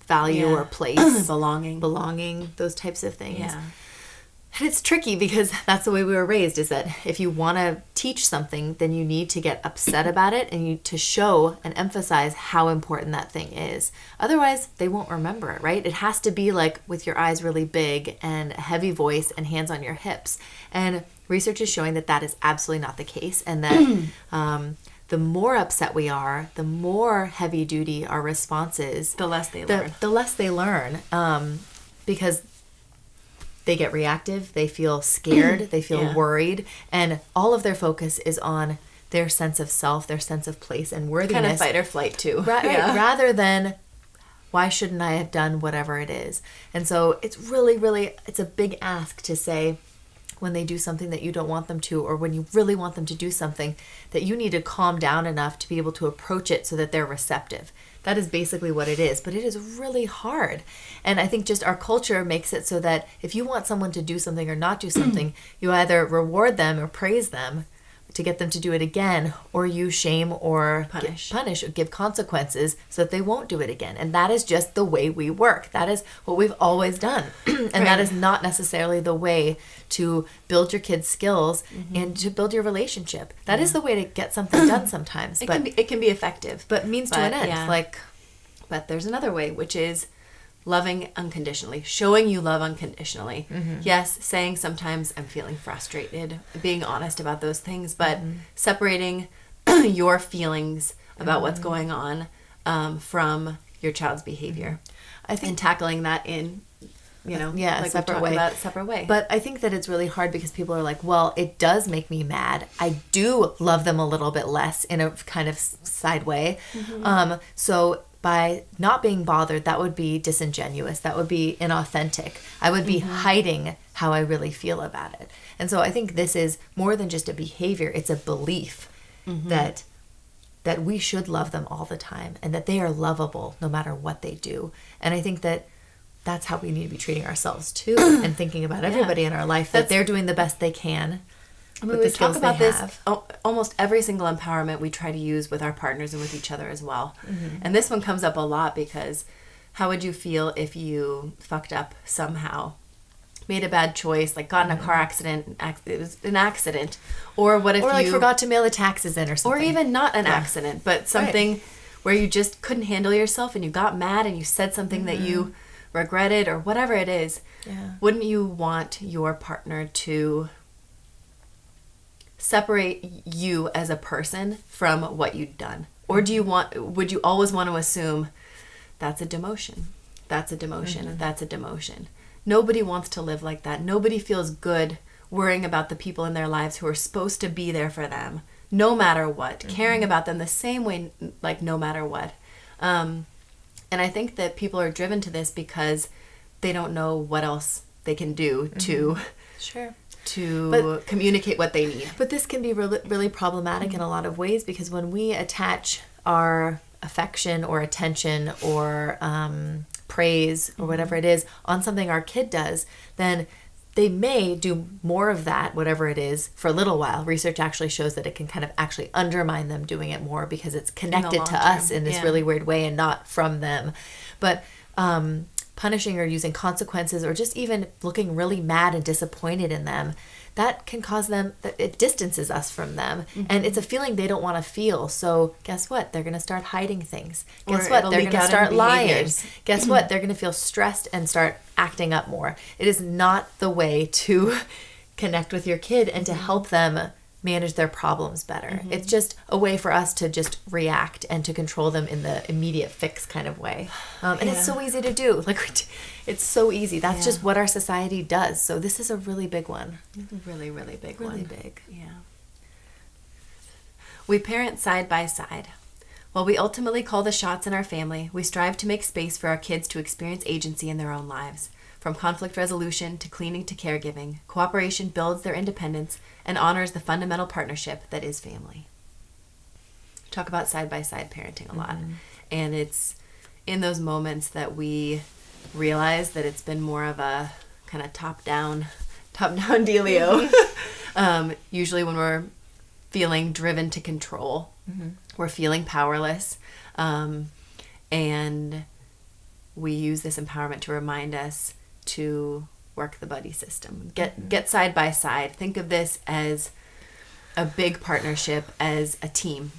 value Yeah. or place, belonging. belonging, those types of things. Yeah. And it's tricky because that's the way we were raised, is that if you want to teach something, then you need to get upset about it and you to show and emphasize how important that thing is. Otherwise, they won't remember it, right? It has to be like with your eyes really big and a heavy voice and hands on your hips. And research is showing that that is absolutely not the case, and that the more upset we are, the more heavy duty our response is, The less they learn. the less they learn, because they get reactive, they feel scared, they feel Yeah. worried, and all of their focus is on their sense of self, their sense of place and worthiness. Kind of fight or flight too. Right, rather than why shouldn't I have done whatever it is. And so it's really, it's a big ask to say, when they do something that you don't want them to, or when you really want them to do something, that you need to calm down enough to be able to approach it so that they're receptive. That is basically what it is, but it is really hard. And I think just our culture makes it so that if you want someone to do something or not do something, you either reward them or praise them to get them to do it again, or you shame or punish or give consequences so that they won't do it again. And that is just the way we work. That is what we've always done. And that is not necessarily the way to build your kids' skills and to build your relationship. That is the way to get something done sometimes. It can be effective. But means to an end. Yeah. But there's another way, which is loving unconditionally, showing you love unconditionally. Yes, saying sometimes I'm feeling frustrated, being honest about those things, but separating your feelings about what's going on from your child's behavior. I think, and tackling that in, a separate way. But I think that it's really hard because people are like, well, it does make me mad. I do love them a little bit less in a kind of side way. So by not being bothered, that would be disingenuous. That would be inauthentic. I would be hiding how I really feel about it. And so I think this is more than just a behavior. It's a belief that we should love them all the time and that they are lovable no matter what they do. And I think that that's how we need to be treating ourselves too, and thinking about everybody in our life, that they're doing the best they can. I mean, we talk about this almost every single empowerment we try to use with our partners and with each other as well. And this one comes up a lot because how would you feel if you fucked up somehow, made a bad choice, like got in a car accident, it was an accident, or what if you forgot to mail the taxes in or something, or even not an accident, but something where you just couldn't handle yourself and you got mad and you said something that you regretted or whatever it is. Wouldn't you want your partner to separate you as a person from what you'd done? Or would you always want to assume that's a demotion, that's a demotion, that's a demotion? Nobody wants to live like that. Nobody feels good worrying about the people in their lives who are supposed to be there for them no matter what, caring about them the same way, like no matter what. And I think that people are driven to this because they don't know what else they can do to communicate what they need. But this can be really, really problematic in a lot of ways, because when we attach our affection or attention or praise or whatever it is on something our kid does, then they may do more of that, whatever it is, for a little while. Research actually shows that it can kind of actually undermine them doing it more because it's connected to us in this really weird way and not from them. But punishing or using consequences or just even looking really mad and disappointed in them, that can cause them, it distances us from them. And it's a feeling they don't want to feel. So guess what? They're going to start hiding things. Guess what? They're going to start lying. Guess what? They're going to feel stressed and start acting up more. It is not the way to connect with your kid and to help them manage their problems better. It's just a way for us to just react and to control them in the immediate fix kind of way. And it's so easy to do. It's so easy. That's just what our society does. So this is a really big one. Really, really big one. Really big. Yeah. We parent side by side. While we ultimately call the shots in our family, we strive to make space for our kids to experience agency in their own lives. From conflict resolution to cleaning to caregiving, cooperation builds their independence and honors the fundamental partnership that is family. We talk about side-by-side parenting a lot. And it's in those moments that we realize that it's been more of a kind of top-down dealio. Usually when we're feeling driven to control, we're feeling powerless. And we use this empowerment to remind us to work the buddy system. Get side by side. Think of this as a big partnership, as a team.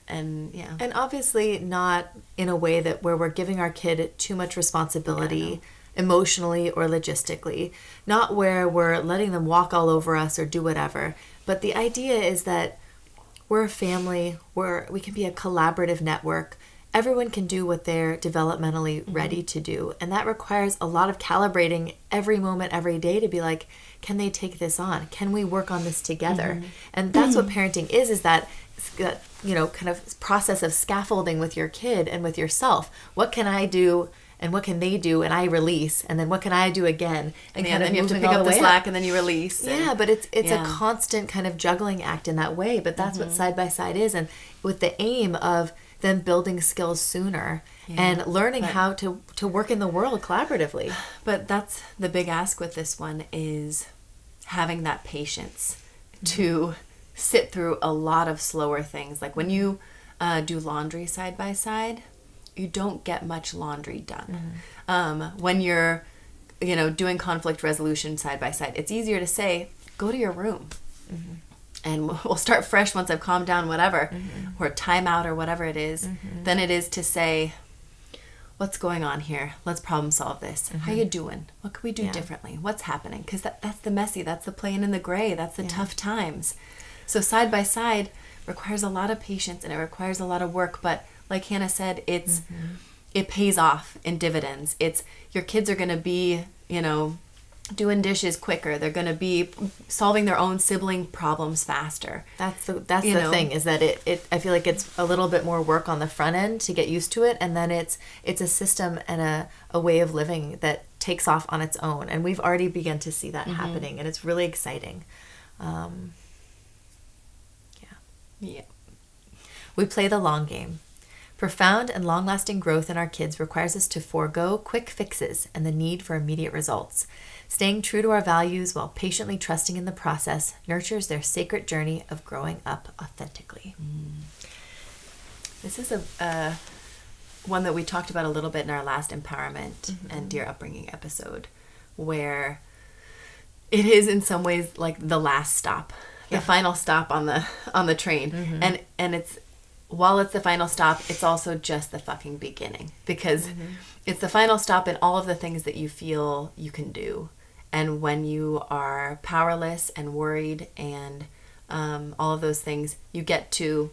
And obviously not in a way that where we're giving our kid too much responsibility emotionally or logistically, not where we're letting them walk all over us or do whatever. But the idea is that we're a family, we can be a collaborative network. Everyone can do what they're developmentally ready to do. And that requires a lot of calibrating every moment, every day to be like, can they take this on? Can we work on this together? And that's what parenting is that, kind of process of scaffolding with your kid and with yourself. What can I do and what can they do? And I release. And then what can I do again? And then you have to pick up the slack and then you release. But it's a constant kind of juggling act in that way. But that's what side by side is. And with the aim of them building skills sooner and learning how to work in the world collaboratively. But that's the big ask with this one, is having that patience to sit through a lot of slower things. Like when you do laundry side by side, you don't get much laundry done. When you're, doing conflict resolution side by side, it's easier to say, go to your room. And we'll start fresh once I've calmed down, whatever, or time out or whatever it is, than it is to say, what's going on here? Let's problem solve this. How you doing? What can we do differently? What's happening? Because that's the messy, that's the playing in the gray, that's the tough times. So side by side requires a lot of patience and it requires a lot of work. But like Hannah said, it pays off in dividends. It's your kids are going to be, doing dishes quicker. They're going to be solving their own sibling problems faster. That's the thing, is that it I feel like it's a little bit more work on the front end to get used to it, and then it's a system and a way of living that takes off on its own, and we've already begun to see that happening, and it's really exciting. We play the long game. Profound and long-lasting growth in our kids requires us to forego quick fixes and the need for immediate results. Staying true to our values while patiently trusting in the process nurtures their sacred journey of growing up authentically. This is a one that we talked about a little bit in our last empowerment and Dear Upbringing episode, where it is in some ways like the last stop, the final stop on the train, and it's, while it's the final stop, it's also just the fucking beginning, because it's the final stop in all of the things that you feel you can do. And when you are powerless and worried and all of those things, you get to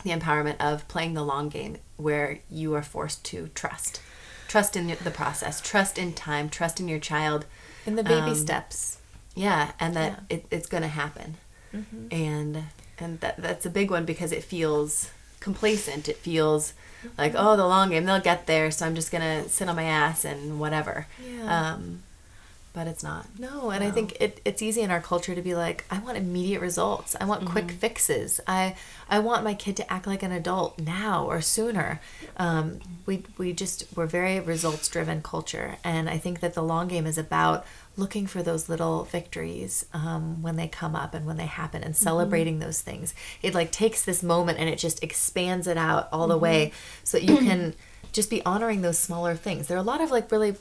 the empowerment of playing the long game, where you are forced to trust in the process, trust in time, trust in your child. In the baby steps. And that it's going to happen. And that's a big one, because it feels complacent. It feels like, oh, the long game, they'll get there, so I'm just gonna sit on my ass and whatever. But it's not. No, and I think it's easy in our culture to be like, I want immediate results. I want quick fixes. I want my kid to act like an adult now or sooner. We're very results driven culture, and I think that the long game is about looking for those little victories when they come up and when they happen, and celebrating those things. It like takes this moment and it just expands it out all the way, so that you can just be honoring those smaller things. There are a lot of like really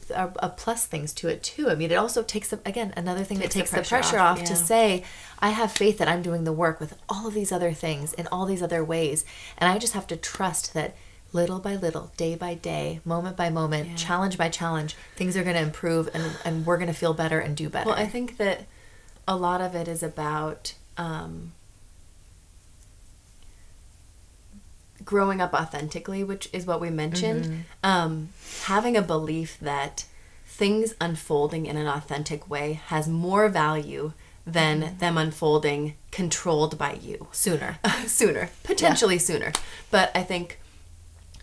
plus things to it too. I mean, it also takes another thing that takes the pressure off to say, I have faith that I'm doing the work with all of these other things in all these other ways, and I just have to trust that little by little, day by day, moment by moment, challenge by challenge, things are going to improve, and we're going to feel better and do better. Well, I think that a lot of it is about growing up authentically, which is what we mentioned. Having a belief that things unfolding in an authentic way has more value than them unfolding controlled by you. Sooner. Potentially sooner. But I think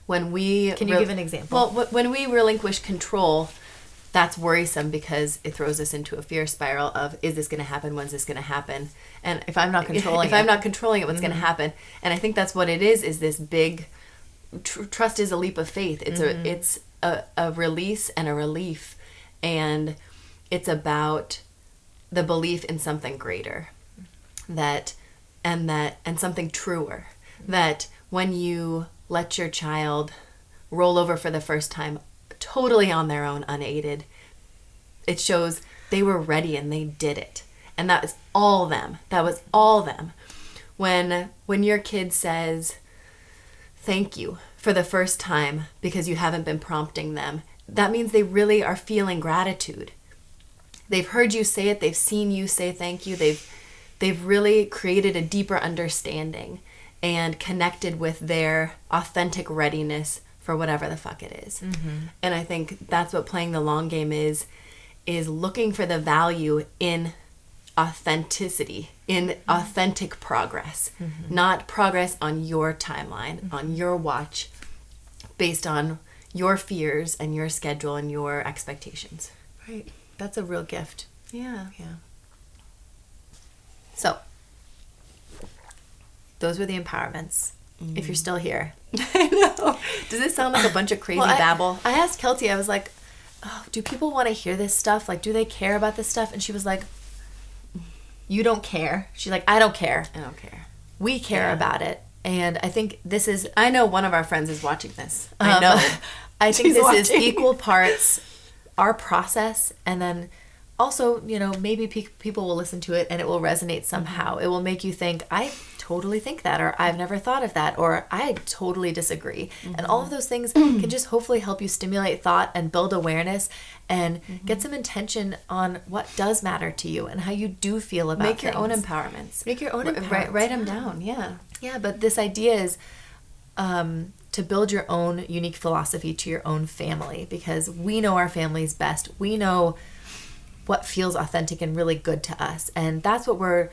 when we... Can you give an example? Well, when we relinquish control, that's worrisome, because it throws us into a fear spiral of, is this going to happen? When's this going to happen? And if I'm not controlling it, what's going to happen? And I think that's what it is this big... trust is a leap of faith. It's a release and a relief. And it's about the belief in something greater. And something truer. That when you let your child roll over for the first time, totally on their own, unaided, it shows they were ready and they did it. And that was all them. That was all them. When your kid says thank you for the first time because you haven't been prompting them, that means they really are feeling gratitude. They've heard you say it. They've seen you say thank you. They've really created a deeper understanding and connected with their authentic readiness for whatever the fuck it is. And I think that's what playing the long game is looking for the value in authenticity, in authentic progress, not progress on your timeline, on your watch, based on your fears and your schedule and your expectations. Right. That's a real gift. Yeah. So, those were the empowerments. If you're still here. I know. Does this sound like a bunch of crazy babble? I asked Kelty, I was like, oh, do people want to hear this stuff? Like, do they care about this stuff? And she was like, you don't care. She's like, I don't care. I don't care. We care about it. And I think this is... I know one of our friends is watching this. I know. I think She's this watching. is equal parts our process, and then also, maybe people will listen to it and it will resonate somehow. It will make you think, I totally think that, or I've never thought of that, or I totally disagree. And all of those things can just hopefully help you stimulate thought and build awareness and get some intention on what does matter to you and how you do feel about Make your own things. empowerments. Make your own empowerments. Write them down, yeah. Yeah, but this idea is to build your own unique philosophy to your own family, because we know our families best. We know what feels authentic and really good to us. And that's what we're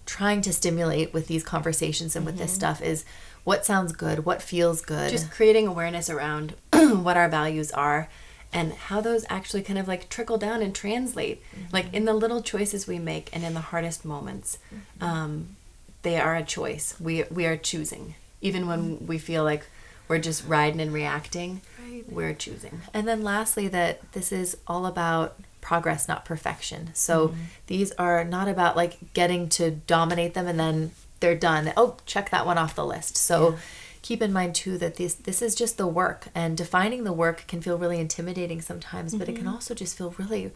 trying to stimulate with these conversations and with this stuff is what sounds good, what feels good. Just creating awareness around what our values are and how those actually kind of like trickle down and translate. Like in the little choices we make and in the hardest moments, they are a choice. We are choosing. Even when we feel like we're just riding and reacting, we're choosing. And then lastly, that this is all about progress, not perfection. So these are not about like getting to dominate them and then they're done. Oh, check that one off the list. So keep in mind too that this is just the work, and defining the work can feel really intimidating sometimes, but it can also just feel really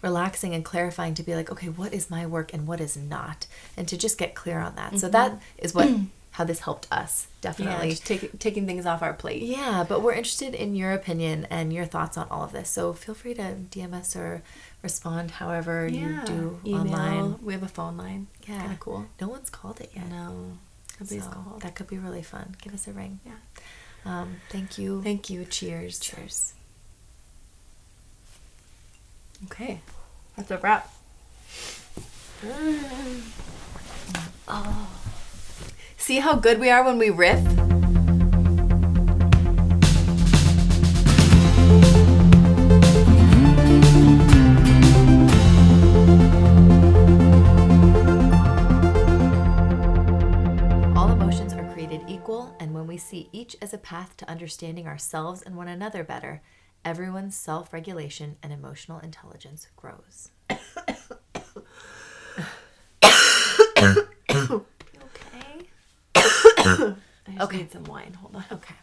relaxing and clarifying to be like, okay, what is my work and what is not, and to just get clear on that. So that is how this helped us, definitely. Yeah, just taking things off our plate. Yeah, but we're interested in your opinion and your thoughts on all of this. So feel free to DM us or respond however you do email. online. We have a phone line. Yeah. Kind of cool. No one's called it yet. No. Nobody's So called. that could be really fun. Give us a ring. Yeah. Thank you. Thank you. Cheers. Cheers. Okay. That's a wrap. Oh. See how good we are when we riff? All emotions are created equal, and when we see each as a path to understanding ourselves and one another better, everyone's self-regulation and emotional intelligence grows. Okay. I just need some wine. Hold on. Okay.